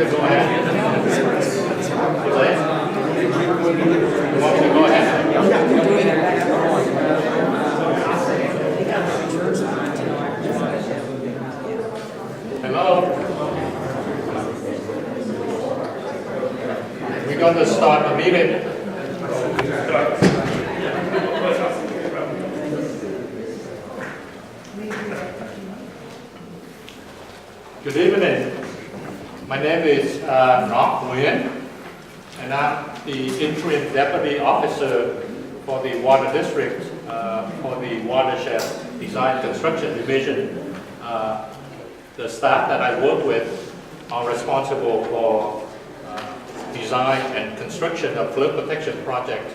to go ahead? You want to go ahead? Hello? We're going to start the meeting. Good evening. My name is Ngọc Nguyen, and I'm the interim deputy officer for the water district for the watershed design construction division. The staff that I work with are responsible for design and construction of flood protection project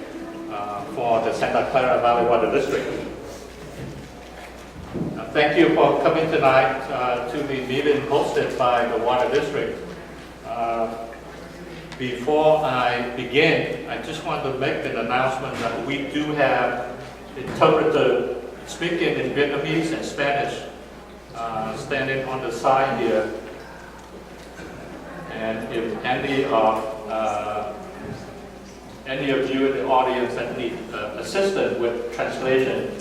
for the Santa Clara Valley Water District. Thank you for coming tonight to the meeting hosted by the Water District. Before I begin, I just want to make an announcement that we do have interpreter speaking in Vietnamese and Spanish standing on the side here. And if any of you in the audience that need assistance with translation,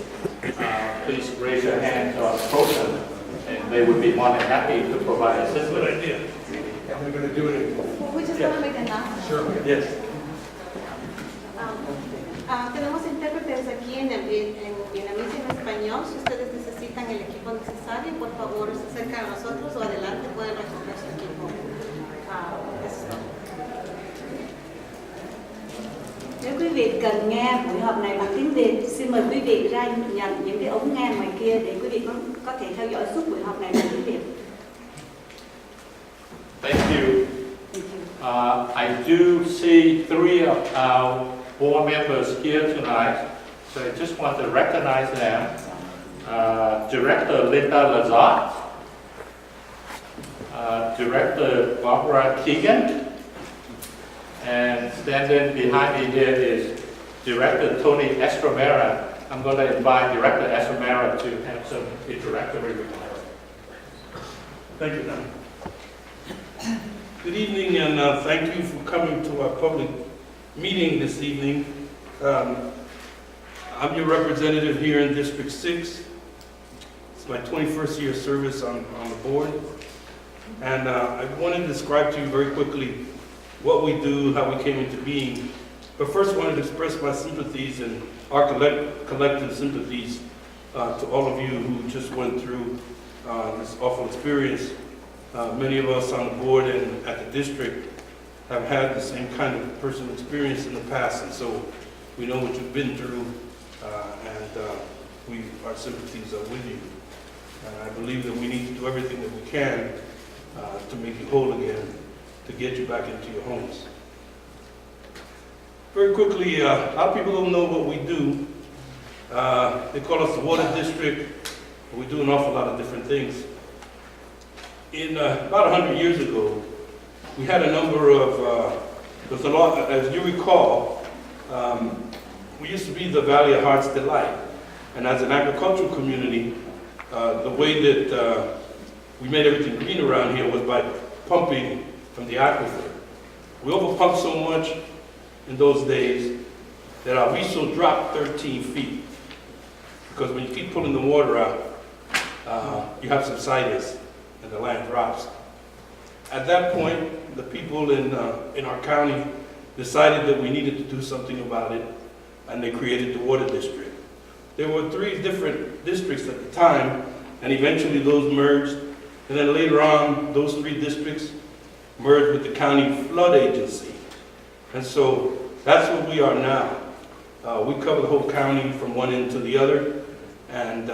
please raise your hand or approach them, and they would be more than happy to provide assistance. Good idea. We're going to do it. Well, we just want to make an announcement. Sure. Yes. Tenemos intérpretes aquí en vietnamés y en español. Si ustedes necesitan el equipo necesario, por favor, se acercan a nosotros o adelante pueden recoger su equipo. Nếu quý vị cần nghe buổi họp này bằng tiếng Việt, xin mời quý vị ra nhận những cái ống nghe ngoài kia để quý vị có thể theo dõi suốt buổi họp này bằng tiếng Việt. Thank you. I do see 3 of our board members here tonight, so I just want to recognize them. Director Linda Lazat, Director Barbara Keegan, and standing behind me here is Director Tony Estromera. I'm going to invite Director Estromera to have some introductory remarks. Thank you, Don. Good evening, and thank you for coming to our public meeting this evening. I'm your representative here in District 6. It's my 21st year of service on the board. And I want to describe to you very quickly what we do, how we came into being. But first I wanted to express my sympathies and our collective sympathies to all of you who just went through this awful experience. Many of us on the board and at the district have had the same kind of personal experience in the past, and so we know what you've been through, and our sympathies are with you. And I believe that we need to do everything that we can to make you whole again, to get you back into your homes. Very quickly, a lot of people don't know what we do. They call us the Water District, but we do an awful lot of different things. About 100 years ago, we had a number of, there's a lot, as you recall, we used to be the Valley of Heart's Delight. And as an agricultural community, the way that we made everything green around here was by pumping from the aquifer. We overpumped so much in those days that our resource dropped 13 feet. Because when you keep pulling the water out, you have subsidence and the land drops. At that point, the people in our county decided that we needed to do something about it, and they created the Water District. There were 3 different districts at the time, and eventually those merged. And then later on, those 3 districts merged with the county flood agency. And so that's what we are now. We cover the whole county from one end to the other, and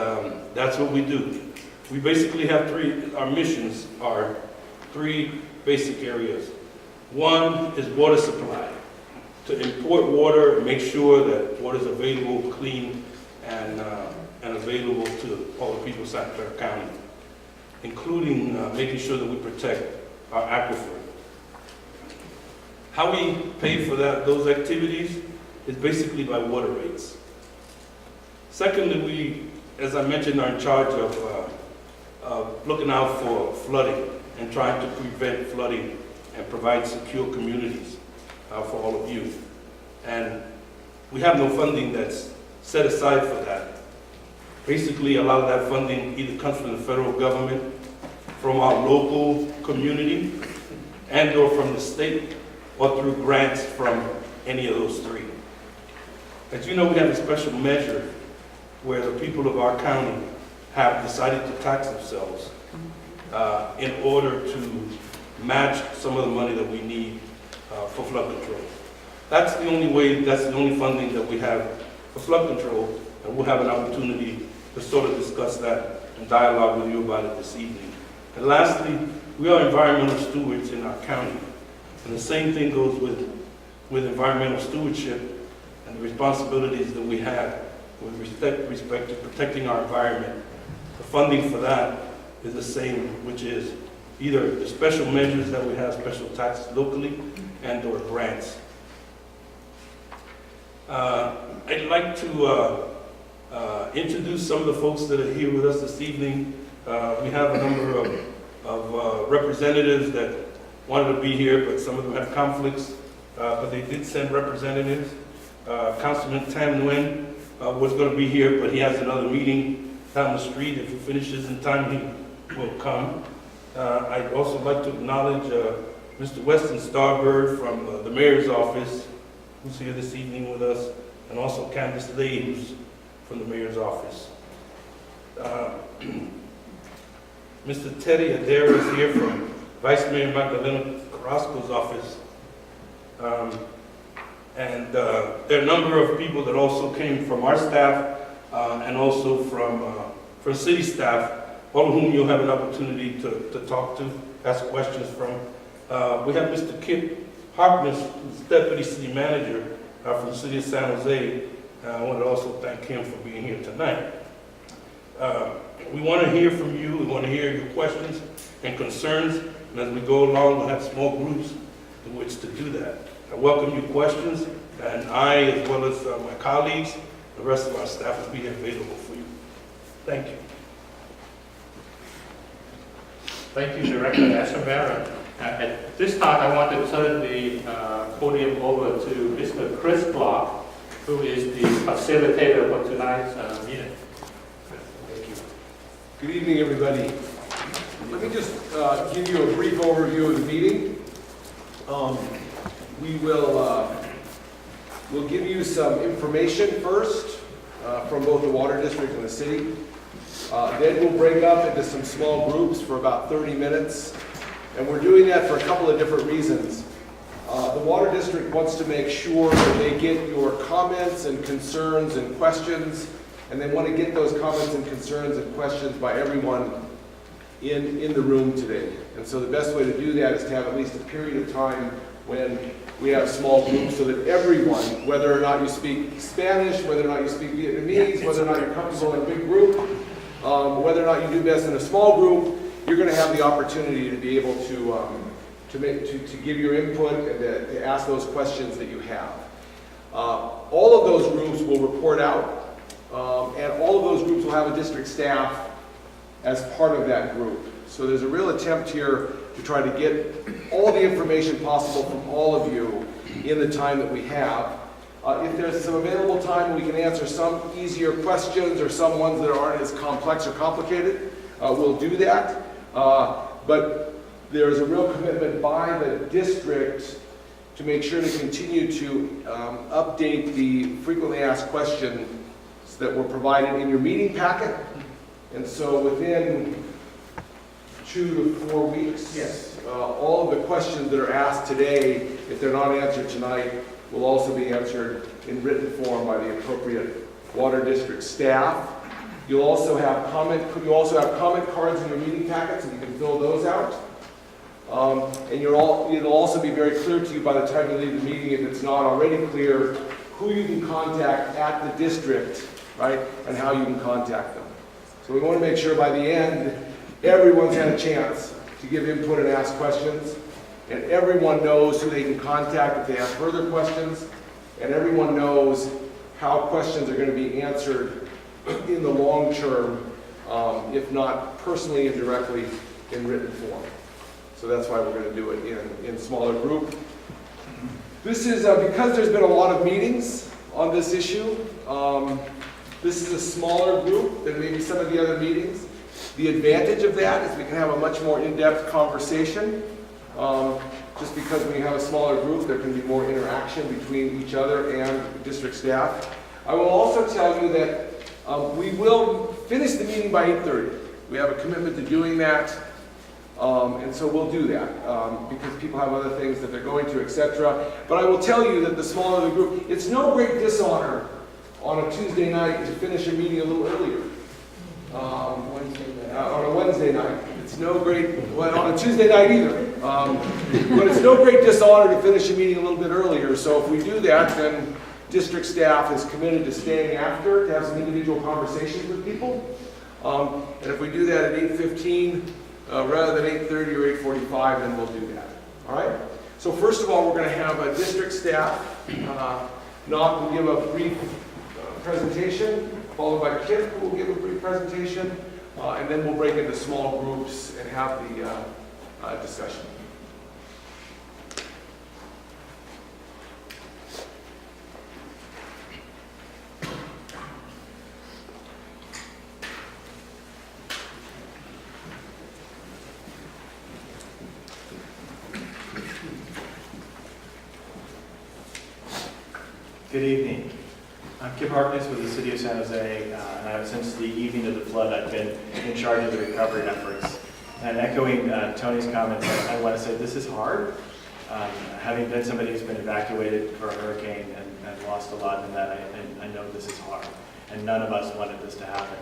that's what we do. We basically have our missions are 3 basic areas. One is water supply, to import water and make sure that water is available, clean, and available to all the people of Santa Clara County, including making sure that we protect our aquifer. How we pay for those activities is basically by water rates. Secondly, we, as I mentioned, are in charge of looking out for flooding and trying to prevent flooding and provide secure communities for all of you. And we have no funding that's set aside for that. Basically, a lot of that funding either comes from the federal government, from our local community, and or from the state, or through grants from any of those three. As you know, we have a special measure where the people of our county have decided to tax themselves in order to match some of the money that we need for flood control. That's the only way, that's the only funding that we have for flood control, and we'll have an opportunity to sort of discuss that and dialogue with you about it this evening. And lastly, we are environmental stewards in our county, and the same thing goes with environmental stewardship and the responsibilities that we have with respect to protecting our environment. The funding for that is the same, which is either the special measures that we have, special taxes locally, and or grants. I'd like to introduce some of the folks that are here with us this evening. We have a number of representatives that wanted to be here, but some of them have conflicts, but they did send representatives. Councilman Tam Nguyen was going to be here, but he has another meeting down the street. If he finishes in time, he will come. I'd also like to acknowledge Mr. Weston Starbird from the mayor's office, who's here this evening with us, and also Candace Lee, who's from the mayor's office. Mr. Teddy Adair is here from Vice Mayor Magdalena Carrasco's office. And there are a number of people that also came from our staff and also from city staff, all of whom you'll have an opportunity to talk to, ask questions from. We have Mr. Kip Harkness, who's Deputy City Manager from the City of San Jose. I want to also thank him for being here tonight. We want to hear from you. We want to hear your questions and concerns. And as we go along, we'll have small groups in which to do that. I welcome your questions, and I, as well as my colleagues, the rest of our staff will be available for you. Thank you. Thank you, Director Ashamara. At this time, I want to turn the podium over to Mr. Chris Clark, who is the facilitator for tonight's meeting. Thank you. Good evening, everybody. Let me just give you a brief overview of the meeting. We'll give you some information first from both the Water District and the city. Then we'll break up into some small groups for about 30 minutes. And we're doing that for a couple of different reasons. The Water District wants to make sure that they get your comments and concerns and questions, and they want to get those comments and concerns and questions by everyone in the room today. And so the best way to do that is to have at least a period of time when we have small groups so that everyone, whether or not you speak Spanish, whether or not you speak Vietnamese, whether or not you're comfortable in a big group, whether or not you do best in a small group, you're going to have the opportunity to be able to give your input and to ask those questions that you have. All of those groups will report out, and all of those groups will have a district staff as part of that group. So there's a real attempt here to try to get all the information possible from all of you in the time that we have. If there's some available time, we can answer some easier questions or some ones that aren't as complex or complicated. We'll do that. But there's a real commitment by the district to make sure to continue to update the frequently asked questions that were provided in your meeting packet. And so within 2 to 4 weeks, yes, all of the questions that are asked today, if they're not answered tonight, will also be answered in written form by the appropriate Water District staff. You'll also have comment cards in your meeting packets, and you can fill those out. And it'll also be very clear to you by the time you leave the meeting, if it's not already clear, who you can contact at the district, right, and how you can contact them. So we want to make sure by the end, everyone's had a chance to give input and ask questions, and everyone knows who they can contact if they have further questions, and everyone knows how questions are going to be answered in the long term, if not personally and directly in written form. So that's why we're going to do it in smaller group. This is because there's been a lot of meetings on this issue. This is a smaller group than maybe some of the other meetings. The advantage of that is we can have a much more in-depth conversation. Just because when you have a smaller group, there can be more interaction between each other and district staff. I will also tell you that we will finish the meeting by 8:30. We have a commitment to doing that, and so we'll do that because people have other things that they're going to, etc. But I will tell you that the smaller the group, it's no great dishonor on a Tuesday night to finish a meeting a little earlier. On a Wednesday night. It's no great, well, on a Tuesday night either. But it's no great dishonor to finish a meeting a little bit earlier. So if we do that, then district staff is committed to staying after to have some individual conversations with people. And if we do that at 8:15 rather than 8:30 or 8:45, then we'll do that. All right? So first of all, we're going to have a district staff. Knock will give a brief presentation, followed by Kip, who will give a brief presentation, and then we'll break into small groups and have the discussion. Good evening. I'm Kip Harkness with the City of San Jose, and I've, since the evening of the flood, I've been in charge of the recovery efforts. And echoing Tony's comments, I want to say this is hard. Having been somebody who's been evacuated for a hurricane and lost a lot in that, I know this is hard, and none of us wanted this to happen.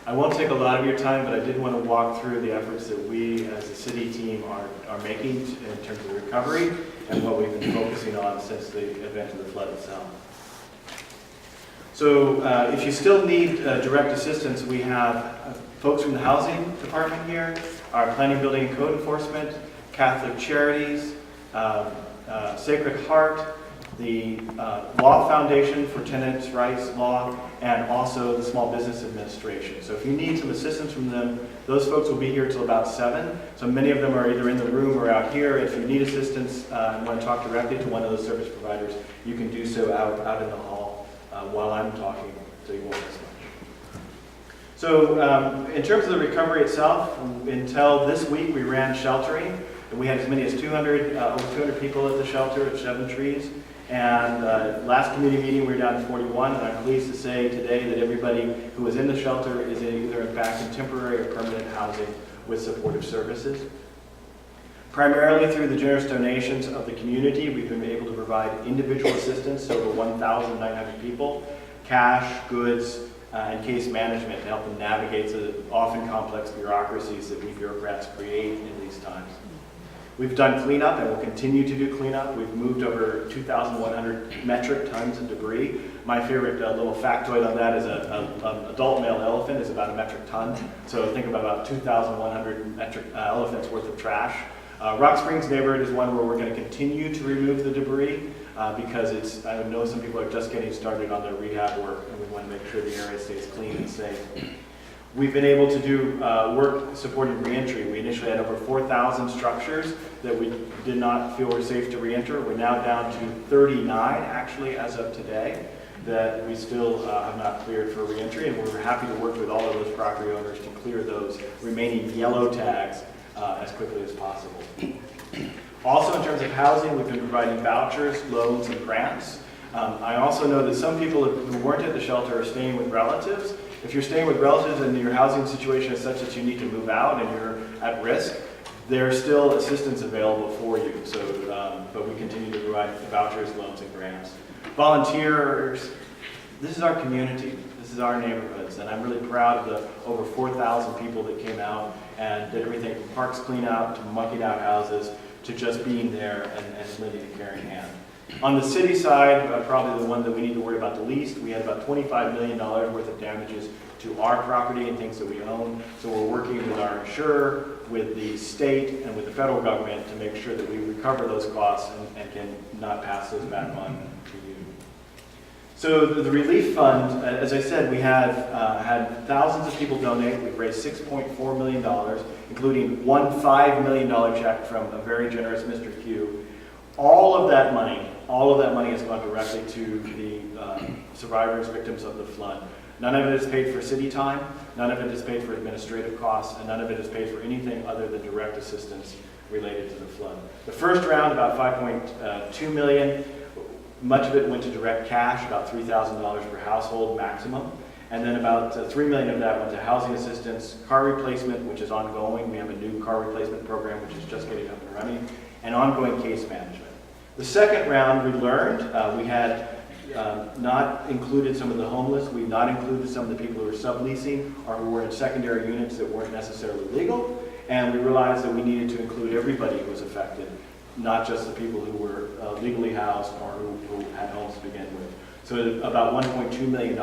I won't take a lot of your time, but I did want to walk through the efforts that we as a city team are making in terms of recovery and what we've been focusing on since the event of the flood itself. So if you still need direct assistance, we have folks from the housing department here, our planning, building, and code enforcement, Catholic Charities, Sacred Heart, the Law Foundation for Tenants' Rights Law, and also the Small Business Administration. So if you need some assistance from them, those folks will be here till about 7. So many of them are either in the room or out here. If you need assistance and want to talk directly to one of those service providers, you can do so out in the hall while I'm talking, so you won't miss much. So in terms of the recovery itself, until this week we ran sheltering, and we had as many as over 200 people at the shelter at 7 Trees. And last committee meeting we were down to 41, and I'm pleased to say today that everybody who was in the shelter is either in fact in temporary or permanent housing with supportive services. Primarily through the generous donations of the community, we've been able to provide individual assistance to over 1,900 people, cash, goods, and case management to help them navigate the often complex bureaucracies that we bureaucrats create in these times. We've done cleanup and will continue to do cleanup. We've moved over 2,100 metric tons of debris. My favorite little factoid on that is an adult male elephant is about a metric ton. So think about 2,100 metric elephants worth of trash. Rock Springs neighborhood is one where we're going to continue to remove the debris because I know some people are just getting started on their rehab work, and we want to make sure the area stays clean and safe. We've been able to do work supporting reentry. We initially had over 4,000 structures that we did not feel were safe to reenter. We're now down to 39, actually, as of today, that we still have not cleared for reentry, and we're happy to work with all of those property owners to clear those remaining yellow tags as quickly as possible. Also, in terms of housing, we've been providing vouchers, loans, and grants. I also know that some people who weren't at the shelter are staying with relatives. If you're staying with relatives and your housing situation is such that you need to move out and you're at risk, there's still assistance available for you. So, but we continue to provide vouchers, loans, and grants. Volunteers, this is our community. This is our neighborhoods, and I'm really proud of the over 4,000 people that came out and did everything from parks clean out to mucking out houses to just being there and lending a caring hand. On the city side, probably the one that we need to worry about the least, we had about $25 million worth of damages to our property and things that we own. So we're working with our insurer, with the state, and with the federal government to make sure that we recover those costs and can not pass those back on to you. So the relief fund, as I said, we have had thousands of people donate. We've raised $6.4 million, including one $5 million check from a very generous Mr. Q. All of that money has gone directly to the survivors, victims of the flood. None of it is paid for city time, none of it is paid for administrative costs, and none of it is paid for anything other than direct assistance related to the flood. The first round, about $5.2 million, much of it went to direct cash, about $3,000 per household maximum. And then about $3 million of that went to housing assistance, car replacement, which is ongoing. We have a new car replacement program, which is just getting up and running, and ongoing case management. The second round, we learned we had not included some of the homeless. We not included some of the people who were subleasing or who were in secondary units that weren't necessarily legal. And we realized that we needed to include everybody who was affected, not just the people who were legally housed or who had homes to begin with. So about $1.2 million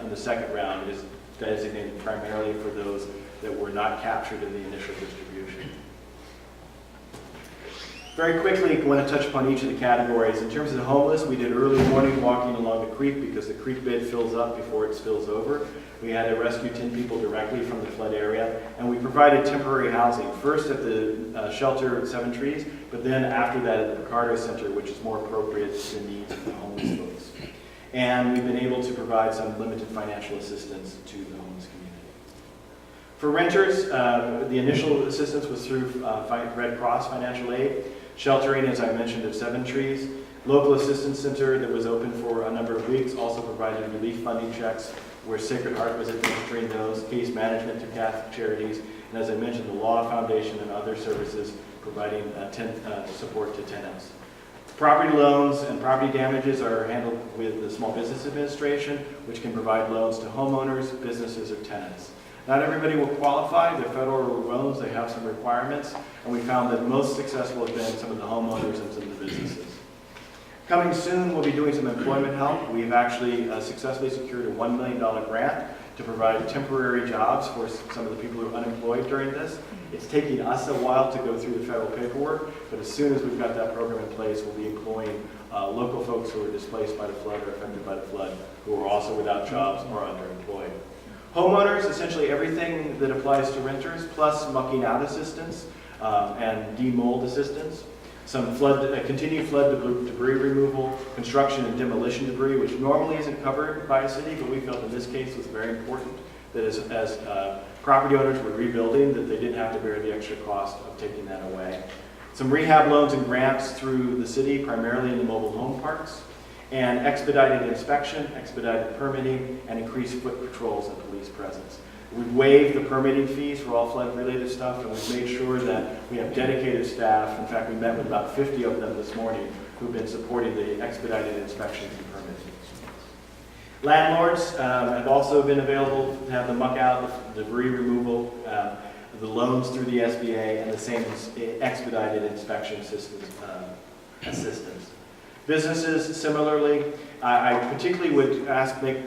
in the second round is designated primarily for those that were not captured in the initial distribution. Very quickly, I want to touch upon each of the categories. In terms of the homeless, we did early morning walking along the creek because the creek bed fills up before it spills over. We had to rescue 10 people directly from the flood area, and we provided temporary housing, first at the shelter at Seven Trees, but then after that at the Picardo Center, which is more appropriate to the needs of the homeless folks. And we've been able to provide some limited financial assistance to the homeless community. For renters, the initial assistance was through Red Cross financial aid, sheltering, as I mentioned, at Seven Trees. Local Assistance Center that was open for a number of weeks also provided relief funding checks where Sacred Heart was administering those, case management through Catholic Charities, and as I mentioned, the Law Foundation and other services providing support to tenants. Property loans and property damages are handled with the Small Business Administration, which can provide loans to homeowners, businesses, or tenants. Not everybody will qualify. They're federal loans. They have some requirements, and we found that most successful have been some of the homeowners and some of the businesses. Coming soon, we'll be doing some employment help. We've actually successfully secured a $1 million grant to provide temporary jobs for some of the people who are unemployed during this. It's taking us a while to go through the federal paperwork, but as soon as we've got that program in place, we'll be employing local folks who are displaced by the flood or affected by the flood, who are also without jobs or underemployed. Homeowners, essentially everything that applies to renters, plus mucking out assistance and demold assistance. Some continued flood debris removal, construction and demolition debris, which normally isn't covered by a city, but we felt in this case was very important that as property owners were rebuilding, that they didn't have to bear the extra cost of taking that away. Some rehab loans and grants through the city, primarily in the mobile home parks, and expedited inspection, expedited permitting, and increased foot patrols and police presence. We've waived the permitting fees for all flood-related stuff, and we've made sure that we have dedicated staff. In fact, we met with about 50 of them this morning who've been supporting the expedited inspections and permitting. Landlords have also been available to have the muck out, the debris removal, the loans through the SBA, and the same expedited inspection assistance. Businesses, similarly, I particularly would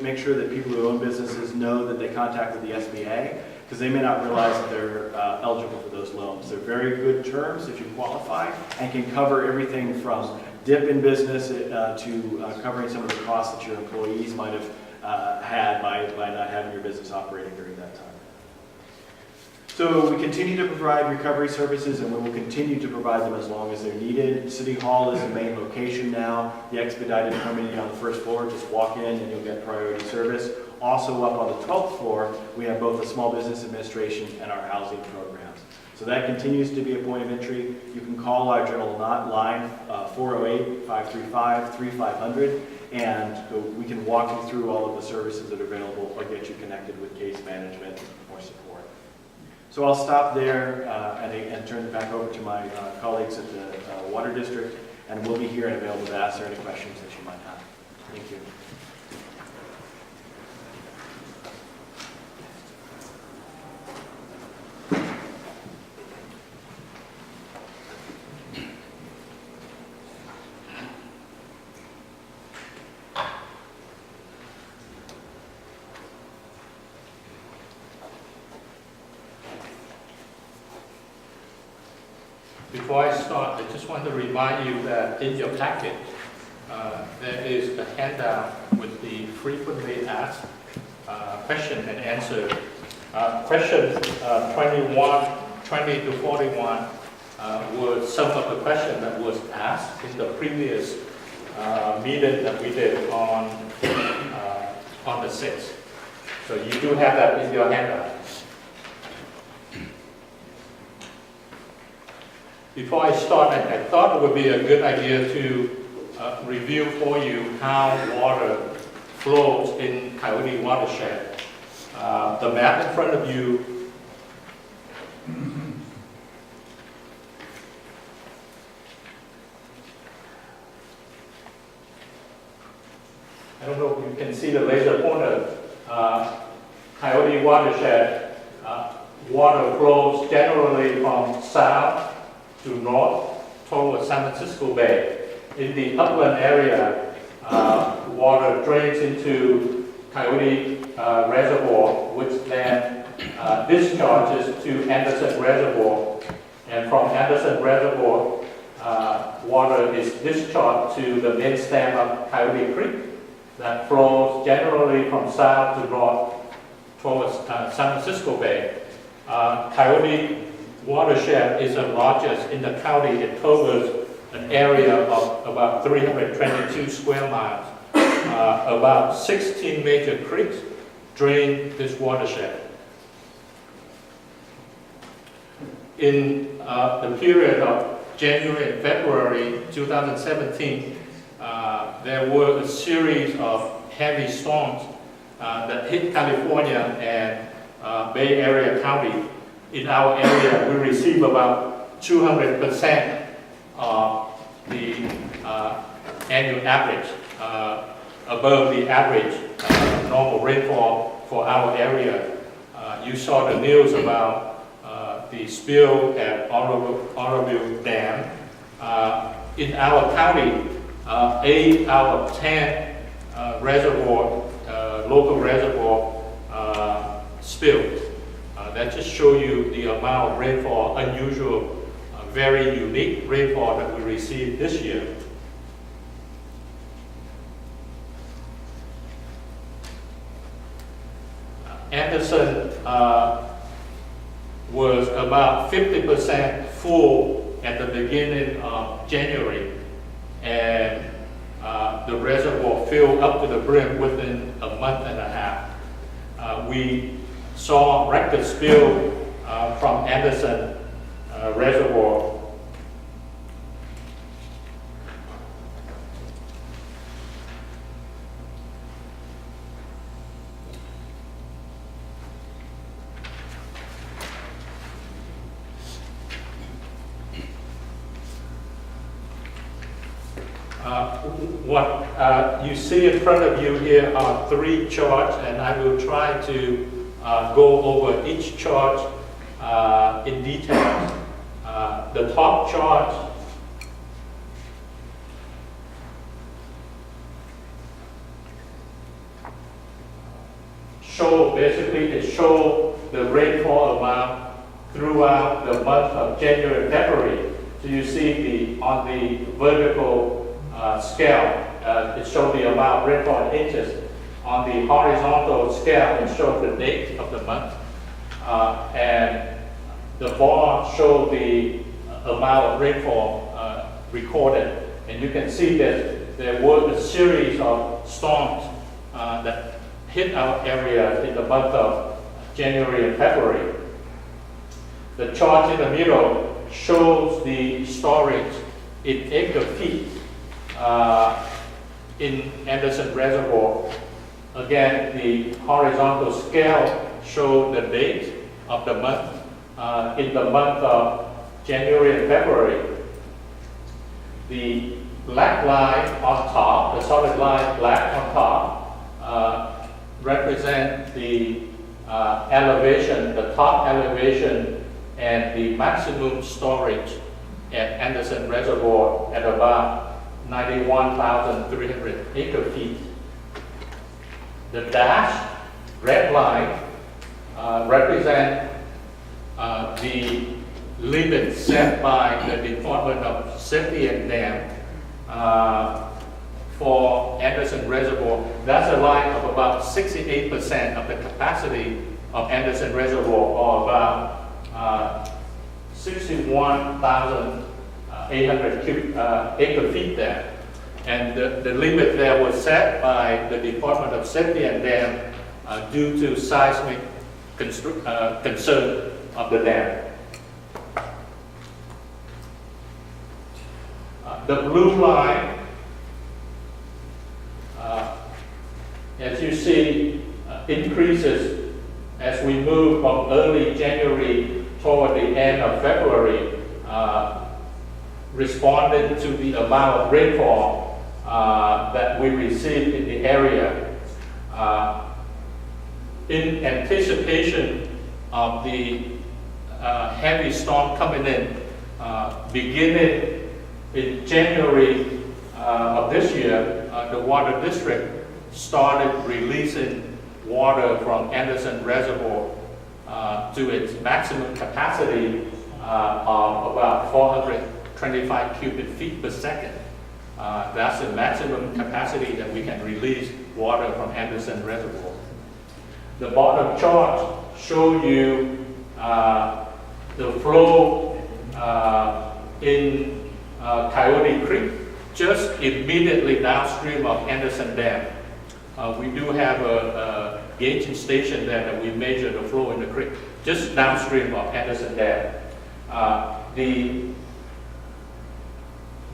make sure that people who own businesses know that they contact with the SBA, because they may not realize that they're eligible for those loans. They're very good terms if you qualify, and can cover everything from dip in business to covering some of the costs that your employees might have had by not having your business operating during that time. So we continue to provide recovery services, and we will continue to provide them as long as they're needed. City Hall is the main location now. The expedited permitting on the first floor, just walk in and you'll get priority service. Also up on the 12th floor, we have both the Small Business Administration and our housing programs. So that continues to be a point of entry. You can call our general line, 408-535-3500, and we can walk you through all of the services that are available or get you connected with case management or support. So I'll stop there and turn it back over to my colleagues at the Water District, and we'll be here and available to answer any questions that you might have. Thank you. Before I start, I just want to remind you that in your packet, there is a handout with the frequently asked question and answer. Questions 20 to 41 were some of the questions that was asked in the previous meeting that we did on the 6th. So you do have that in your handout. Before I start, I thought it would be a good idea to review for you how water flows in Coyote watershed. The map in front of you I don't know if you can see the laser pointer. Coyote watershed, water flows generally from south to north towards San Francisco Bay. In the upland area, water drains into Coyote Reservoir, which then discharges to Anderson Reservoir. And from Anderson Reservoir, water is discharged to the main stem of Coyote Creek that flows generally from south to north towards San Francisco Bay. Coyote watershed is the largest in the county. It covers an area of about 322 square miles. About 16 major creeks drain this watershed. In the period of January and February 2017, there were a series of heavy storms that hit California and Bay Area County. In our area, we receive about 200% of the annual average, above the average normal rainfall for our area. You saw the news about the spill at Oroville Dam. In our county, 8 out of 10 local reservoir spilled. That just shows you the amount of rainfall, unusual, very unique rainfall that we received this year. Anderson was about 50% full at the beginning of January, and the reservoir filled up to the brim within a month and a half. We saw record spill from Anderson Reservoir. What you see in front of you here are 3 charts, and I will try to go over each chart in detail. The top chart show the rainfall amount throughout the month of January and February. So you see on the vertical scale, it shows the amount of rainfall in inches. On the horizontal scale, it shows the date of the month. And the bar shows the amount of rainfall recorded. And you can see that there were a series of storms that hit our area in the month of January and February. The chart in the middle shows the storage in acre feet in Anderson Reservoir. Again, the horizontal scale shows the date of the month. In the month of January and February, the black line on top, the solid line black on top, represent the elevation, the top elevation, and the maximum storage at Anderson Reservoir at about 91,300 acre feet. The dashed red line represent the limit set by the Department of Safety and Dam for Anderson Reservoir. That's a line of about 68% of the capacity of Anderson Reservoir, or about 61,800 acre feet there. And the limit there was set by the Department of Safety and Dam due to seismic concern of the dam. The blue line, as you see, increases as we move from early January toward the end of February, responding to the amount of rainfall that we received in the area. In anticipation of the heavy storm coming in, beginning in January of this year, the Water District started releasing water from Anderson Reservoir to its maximum capacity of about 425 cubic feet per second. That's the maximum capacity that we can release water from Anderson Reservoir. The bottom chart shows you the flow in Coyote Creek, just immediately downstream of Anderson Dam. We do have a gauging station there that we measure the flow in the creek, just downstream of Anderson Dam. The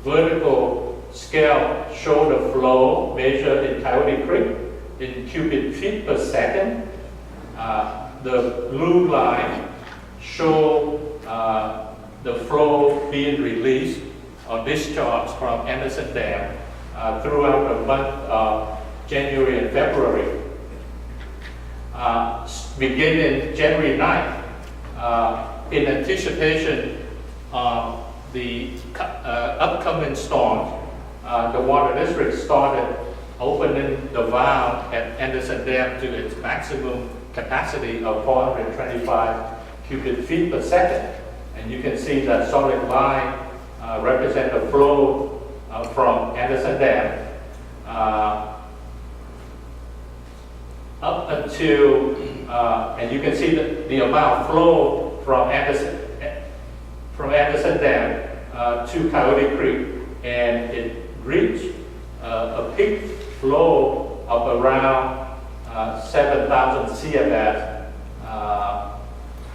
vertical scale show the flow measured in Coyote Creek in cubic feet per second. The blue line show the flow being released or discharged from Anderson Dam throughout the month of January and February. Beginning January 9th, in anticipation of the upcoming storm, the Water District started opening the valve at Anderson Dam to its maximum capacity of 425 cubic feet per second. And you can see that solid line represent the flow from Anderson Dam up until, and you can see the amount of flow from Anderson Dam to Coyote Creek, and it reached a peak flow of around 7,000 CFS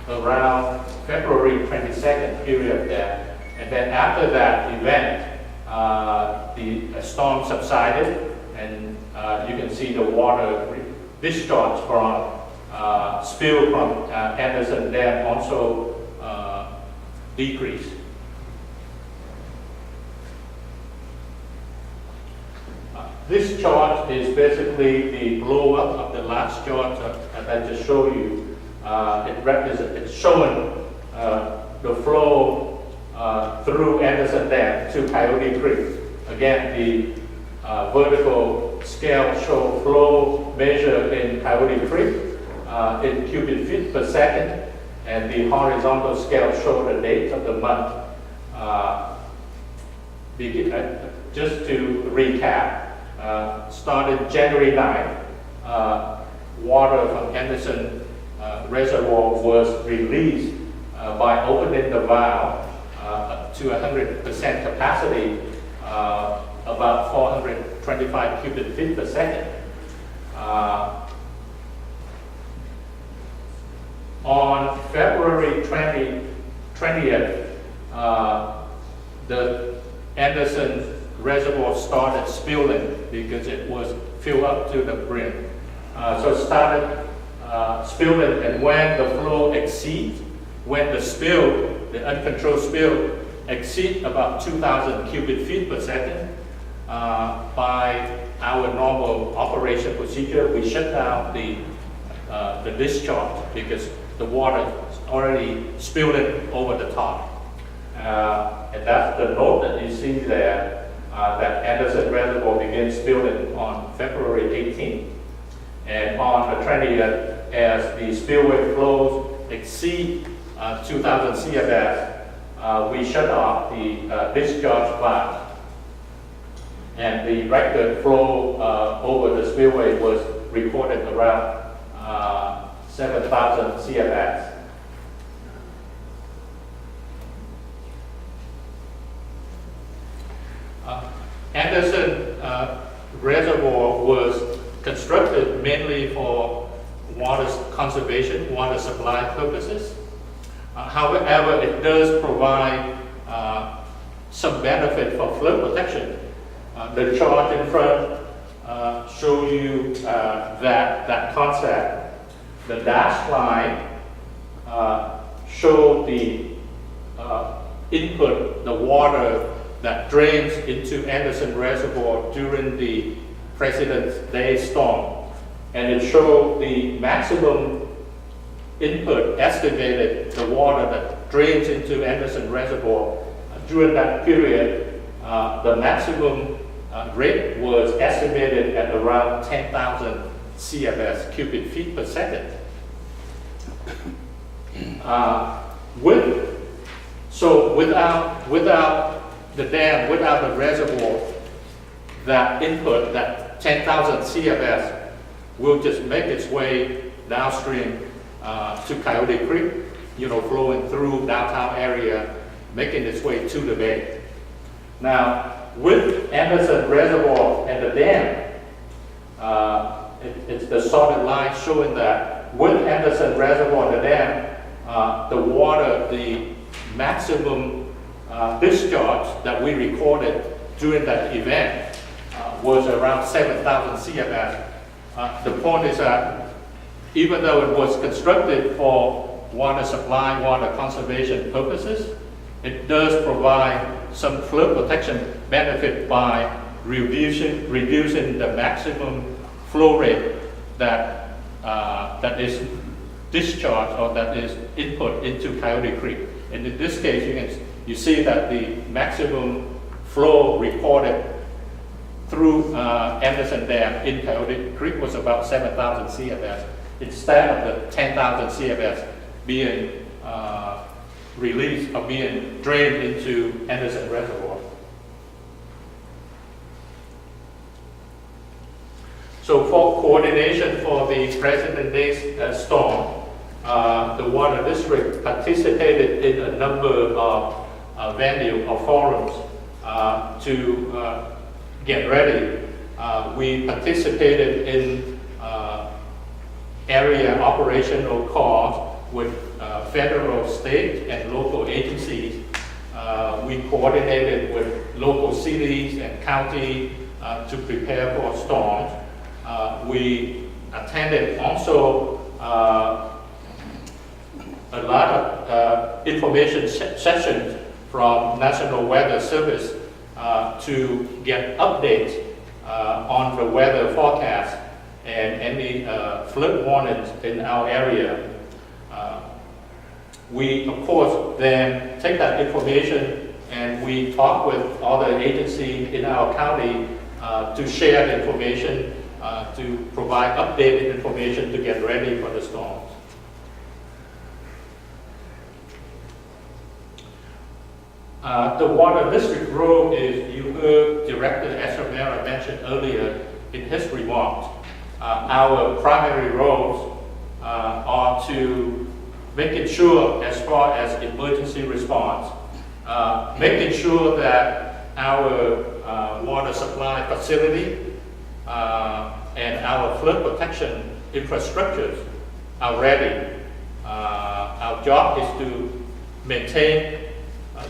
around February 22nd period there. And then after that event, the storm subsided, and you can see the water discharge from spill from Anderson Dam also decreased. This chart is basically the blow up of the last chart that I just showed you. It's showing the flow through Anderson Dam to Coyote Creek. Again, the vertical scale show flow measured in Coyote Creek in cubic feet per second, and the horizontal scale show the date of the month. Just to recap, started January 9th, water from Anderson Reservoir was released by opening the valve to 100% capacity, about 425 cubic feet per second. On February 20th, the Anderson Reservoir started spilling because it was filled up to the brim. So it started spilling, and when the flow exceeds, when the uncontrolled spill exceeds about 2,000 cubic feet per second, by our normal operation procedure, we shut down the discharge because the water is already spilling over the top. And that's the note that you see there, that Anderson Reservoir began spilling on February 18th. And on the 20th, as the spillway flows exceed 2,000 CFS, we shut off the discharge valve. and the record flow over the spillway was recorded around 7,000 CFS. Anderson Reservoir was constructed mainly for water conservation, water supply purposes. However, it does provide some benefit for flood protection. The chart in front shows you that concept. The dashed line shows the input, the water that drains into Anderson Reservoir during the President's Day storm. And it shows the maximum input estimated, the water that drains into Anderson Reservoir during that period. The maximum rate was estimated at around 10,000 CFS, cubic feet per second. Without the dam, without the reservoir, that input, that 10,000 CFS, will just make its way downstream to Coyote Creek, flowing through downtown area, making its way to the bay. Now, with Anderson Reservoir and the dam, it's the solid line showing that with Anderson Reservoir and the dam, the water, the maximum discharge that we recorded during that event was around 7,000 CFS. The point is that even though it was constructed for water supply, water conservation purposes, it does provide some flood protection benefit by reducing the maximum flow rate that is discharged or that is input into Coyote Creek. And in this case, you see that the maximum flow recorded through Anderson Dam in Coyote Creek was about 7,000 CFS, instead of the 10,000 CFS being released or being drained into Anderson Reservoir. So for coordination for the President's Day storm, the Water District participated in a number of venues or forums to get ready. We participated in area operational calls with federal, state, and local agencies. We coordinated with local cities and county to prepare for storms. We attended also a lot of information sessions from National Weather Service to get updates on the weather forecast and any flood warnings in our area. We, of course, then take that information and we talk with other agencies in our county to share the information, to provide updated information to get ready for the storms. The Water District role is, you heard Director Estromera mention earlier in his remarks, our primary roles are to making sure, as far as emergency response, making sure that our water supply facility and our flood protection infrastructures are ready. Our job is to maintain,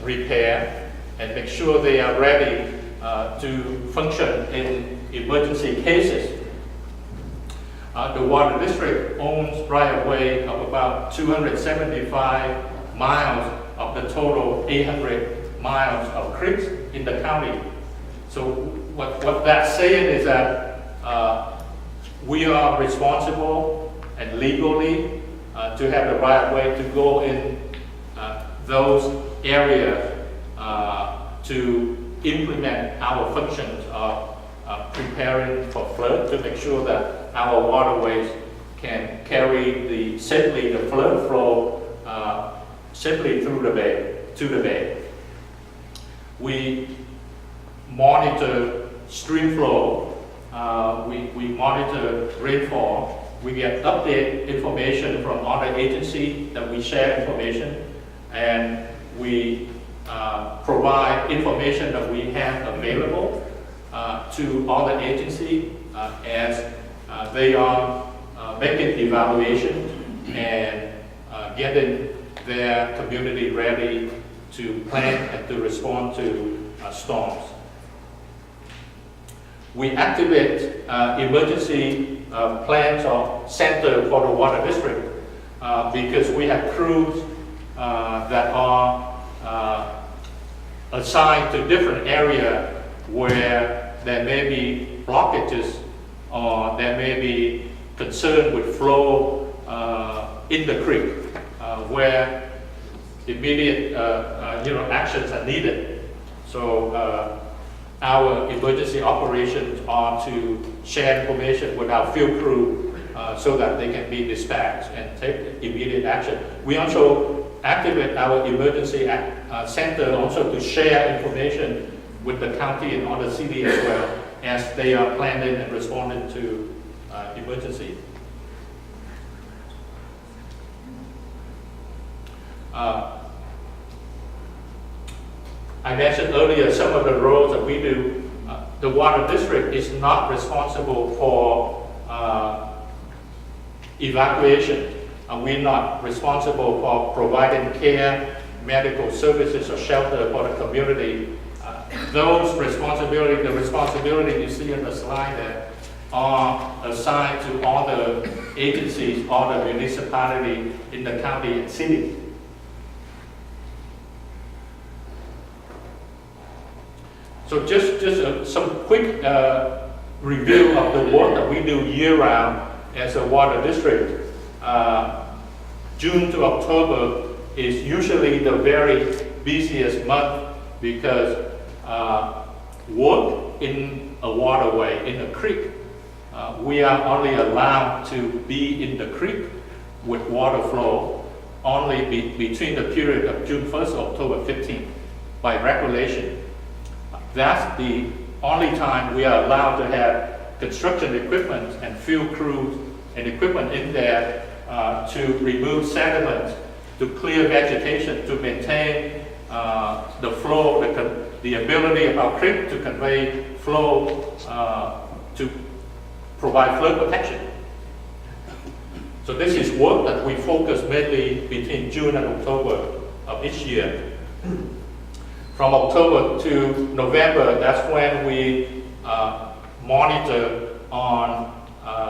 repair, and make sure they are ready to function in emergency cases. The Water District owns right-of-way of about 275 miles of the total 800 miles of creeks in the county. So what that's saying is that we are responsible and legally to have the right-of-way to go in those areas to implement our functions of preparing for flood, to make sure that our waterways can carry safely the flood flow safely through the bay, to the bay. We monitor stream flow. We monitor rainfall. We get update information from other agencies that we share information, and we provide information that we have available to other agencies as they are making evaluation and getting their community ready to plan and to respond to storms. We activate emergency plans or center for the water district because we have crews that are assigned to different areas where there may be blockages or there may be concern with flow in the creek where immediate actions are needed. So our emergency operations are to share information with our field crew so that they can be dispatched and take immediate action. We also activate our emergency center also to share information with the county and other cities as well as they are planning and responding to emergency. I mentioned earlier some of the roles that we do. The water district is not responsible for evacuation. We're not responsible for providing care, medical services, or shelter for the community. Those responsibilities, the responsibility you see on the slide there, are assigned to all the agencies, all the municipalities in the county and city. So just some quick review of the work that we do year-round as a water district. June to October is usually the very busiest month because work in a waterway, in a creek, we are only allowed to be in the creek with water flow only between the period of June 1st to October 15th by regulation. That's the only time we are allowed to have construction equipment and field crews and equipment in there to remove sediment, to clear vegetation, to maintain the flow, the ability of our creek to convey flow, to provide flood protection. So this is work that we focus mainly between June and October of each year. From October to November, that's when we monitor on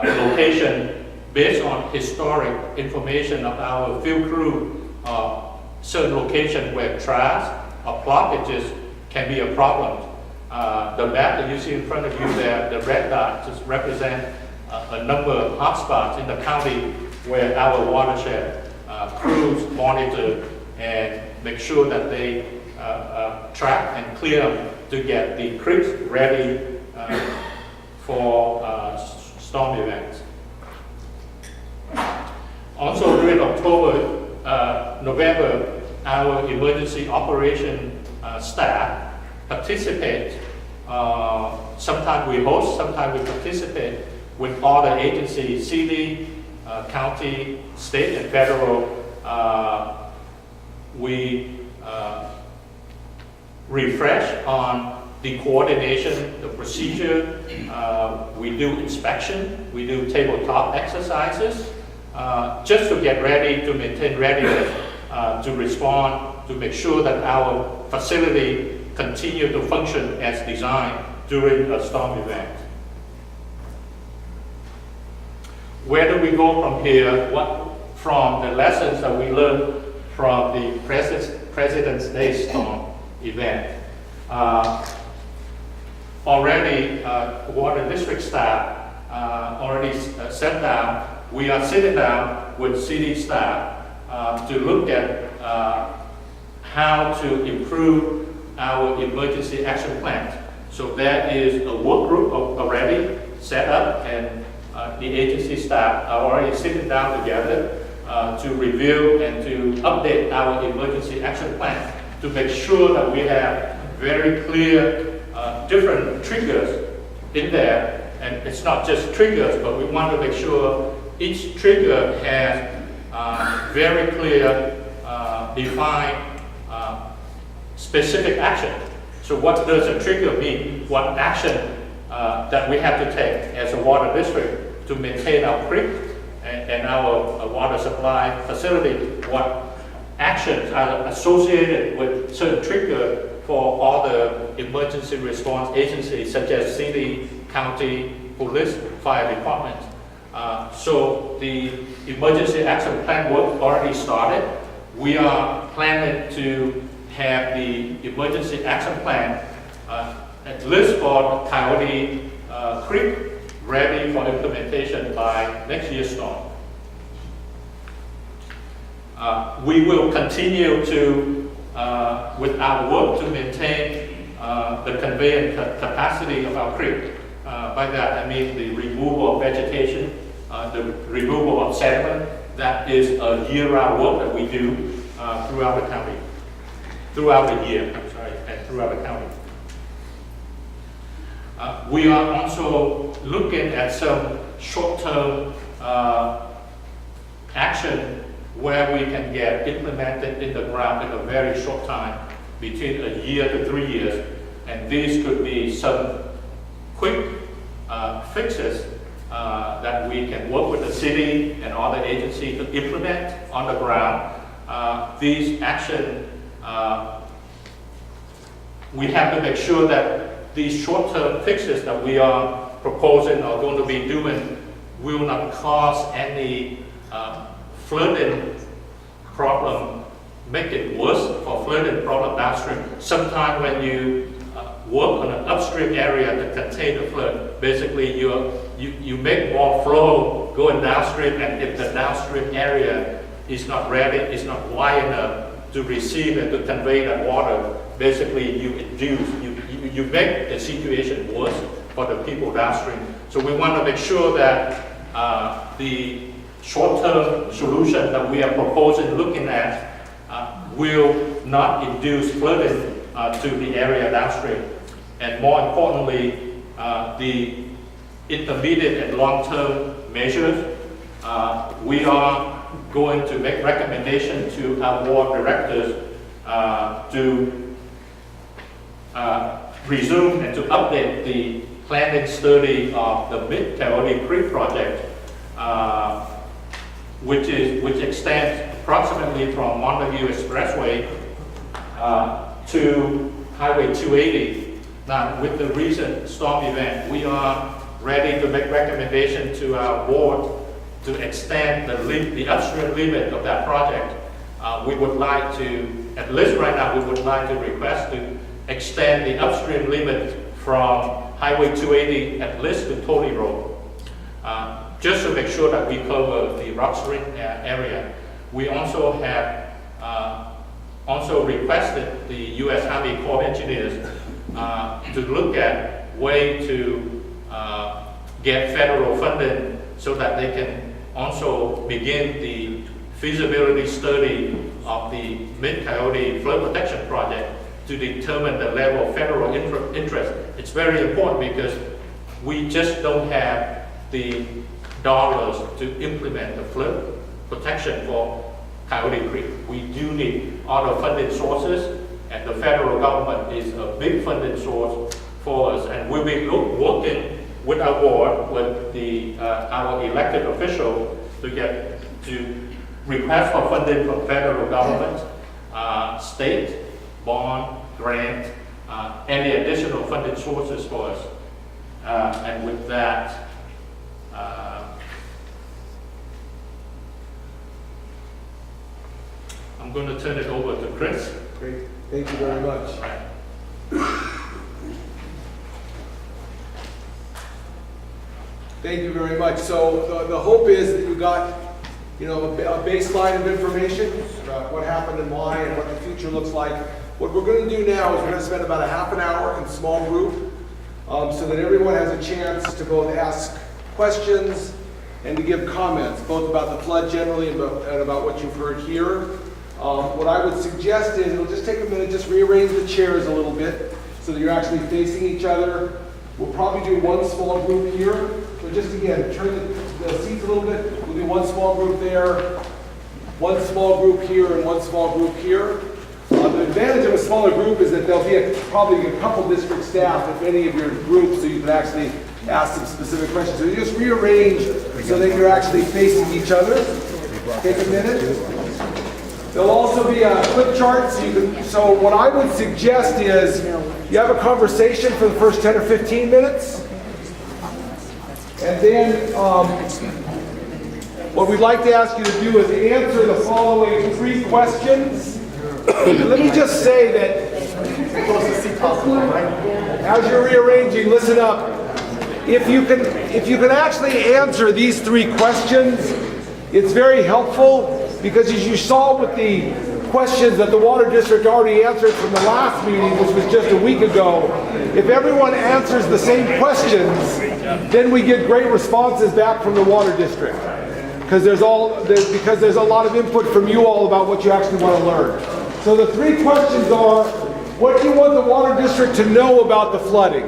location based on historic information of our field crew, certain locations where trash or blockages can be a problem. The map that you see in front of you there, the red dot, just represent a number of hotspots in the county where our watershed crews monitor and make sure that they track and clear them to get the creeks ready for storm events. Also during October, November, our emergency operation staff participate. Sometimes we host, sometimes we participate with other agencies, city, county, state, and federal. We refresh on the coordination, the procedure. We do inspection, we do tabletop exercises, just to get ready, to maintain readiness, to respond, to make sure that our facility continue to function as designed during a storm event. Where do we go from here? From the lessons that we learned from the President's Day storm event. Already, water district staff already sat down. We are sitting down with city staff to look at how to improve our emergency action plan. So there is a work group already set up, and the agency staff are already sitting down together to review and to update our emergency action plan to make sure that we have very clear different triggers in there. And it's not just triggers, but we want to make sure each trigger has very clear, defined, specific action. So what does a trigger mean? What action that we have to take as a water district to maintain our creek and our water supply facility? What actions are associated with certain trigger for all the emergency response agencies such as city, county, police, fire departments? So the emergency action plan work already started. We are planning to have the emergency action plan at least for Coyote Creek ready for implementation by next year's storm. We will continue to, with our work to maintain the conveyance capacity of our creek. By that I mean the removal of vegetation, the removal of sediment. That is a year-round work that we do throughout the county, throughout the year, and throughout the county. We are also looking at some short-term action where we can get implemented in the ground in a very short time, between a year to 3 years. And these could be some quick fixes that we can work with the city and other agencies to implement on the ground. These actions, we have to make sure that these short-term fixes that we are proposing or going to be doing will not cause any flooding problem, make it worse for flooding problem downstream. Sometimes when you work on an upstream area to contain the flood, basically you make more flow going downstream, and if the downstream area is not ready, is not wide enough to receive and to convey that water, basically you make the situation worse for the people downstream. So we want to make sure that the short-term solution that we are proposing, looking at, will not induce flooding to the area downstream. And more importantly, the intermediate and long-term measures, we are going to make recommendations to our board directors to resume and to update the planning study of the Mid-Coyote Creek project, which extends approximately from Montague Expressway to Highway 280. Now, with the recent storm event, we are ready to make recommendation to our board to extend the upstream limit of that project. We would like to, at least right now, we would like to request to extend the upstream limit from Highway 280 at least to Tolly Road, just to make sure that we cover the Rock Spring area. We also have also requested the U.S. Army Corps of Engineers to look at way to get federal funding so that they can also begin the feasibility study of the Mid-Coyote Flood Protection Project to determine the level of federal interest. It's very important because we just don't have the dollars to implement the flood protection for Coyote Creek. We do need other funding sources, and the federal government is a big funding source for us. And we'll be working with our board, with our elected officials to request for funding from federal government, state, bond, grant, any additional funding sources for us. And with that, I'm going to turn it over to Chris. Great, thank you very much. Thank you very much. So the hope is that you got, a baseline of information about what happened and why and what the future looks like. What we're going to do now is we're going to spend about a half an hour in small group so that everyone has a chance to both ask questions and to give comments, both about the flood generally and about what you've heard here. What I would suggest is it'll just take a minute, just rearrange the chairs a little bit so that you're actually facing each other. We'll probably do one small group here. So just again, turn the seats a little bit. We'll do one small group there, one small group here, and one small group here. The advantage of a smaller group is that there'll be probably a couple district staff in any of your groups, so you can actually ask some specific questions. So you just rearrange so that you're actually facing each other. Take a minute. There'll also be a flip chart, so what I would suggest is you have a conversation for the first 10 or 15 minutes, and then what we'd like to ask you to do is answer the following 3 questions. Let me just say that as you're rearranging, listen up. If you can actually answer these 3 questions, it's very helpful, because as you saw with the questions that the Water District already answered from the last meeting, which was just a week ago, if everyone answers the same questions, then we get great responses back from the Water District. Because there's a lot of input from you all about what you actually want to learn. So the 3 questions are, what do you want the Water District to know about the flooding?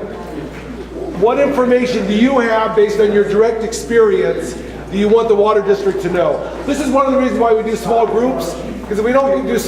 What information do you have based on your direct experience do you want the Water District to know? This is one of the reasons why we do small groups, because if we don't do